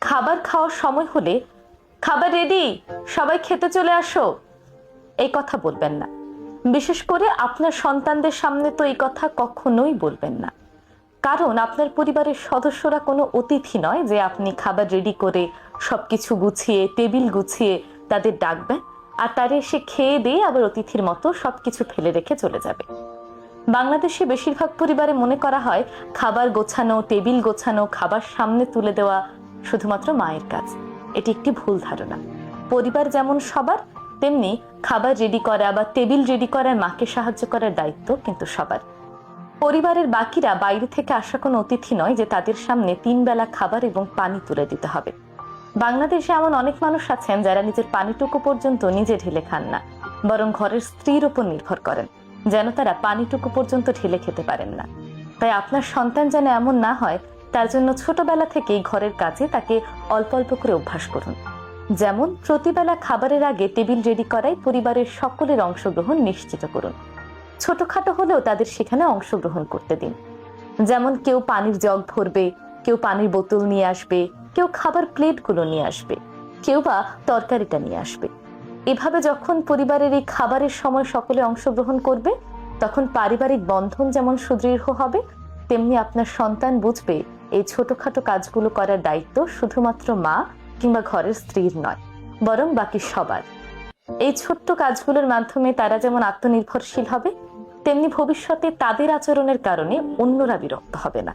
খাবার খাওয়ার সময় হলে খাবার রেডি, সবাই খেতে চলে আসো, এই কথা বলবেন না। বিশেষ করে আপনার সন্তানদের সামনে তো এই কথা কখনোই বলবেন না। কারণ আপনার পরিবারের সদস্যরা কোনো অতিথি নয় যে আপনি খাবার রেডি করে সবকিছু গুছিয়ে টেবিল গুছিয়ে তাদের ডাকবেন আর তারা এসে খেয়ে দিয়ে আবার অতিথির মতো সবকিছু ফেলে রেখে চলে যাবে। বাংলাদেশে বেশিরভাগ পরিবারে মনে করা হয় খাবার গোছানো, টেবিল গোছানো, খাবার সামনে তুলে দেওয়া শুধুমাত্র মায়ের কাজ। এটি একটি ভুল ধারণা। পরিবার যেমন সবার, তেমনি খাবার রেডি করা বা টেবিল রেডি করার মাকে সাহায্য করার দায়িত্ব কিন্তু সবার। পরিবারের বাকিরা বাইরে থেকে আসা কোনো অতিথি নয় যে তাদের সামনে 3 বেলা খাবার এবং পানি তুলে দিতে হবে। বাংলাদেশে এমন অনেক মানুষ আছেন যারা নিজের পানিটুকু পর্যন্ত নিজে ঢেলে খান না, বরং ঘরের স্ত্রীর উপর নির্ভর করেন যেন তারা পানিটুকু পর্যন্ত ঢেলে খেতে পারেন না। তাই আপনার সন্তান যেন এমন না হয়, তার জন্য ছোটবেলা থেকেই ঘরের কাজে তাকে অল্প অল্প করে অভ্যাস করুন। যেমন প্রতিবেলা খাবারের আগে টেবিল রেডি করায় পরিবারের সকলের অংশগ্রহণ নিশ্চিত করুন। ছোটখাটো হলেও তাদের সেখানে অংশগ্রহণ করতে দিন। যেমন কেউ পানির জগ ভরবে, কেউ পানির বোতল নিয়ে আসবে, কেউ খাবার প্লেটগুলো নিয়ে আসবে, কেউ বা তরকারিটা নিয়ে আসবে। এভাবে যখন পরিবারের এই খাবারের সময় সকলে অংশগ্রহণ করবে, তখন পারিবারিক বন্ধন যেমন সুদৃঢ় হবে, তেমনি আপনার সন্তান বুঝবে এই ছোটখাটো কাজগুলো করার দায়িত্ব শুধুমাত্র মা কিংবা ঘরের স্ত্রীর নয়, বরং বাকি সবার। এই ছোট্ট কাজগুলোর মাধ্যমে তারা যেমন আত্মনির্ভরশীল হবে, তেমনি ভবিষ্যতে তাদের আচরণের কারণে অন্যরা বিরক্ত হবে না।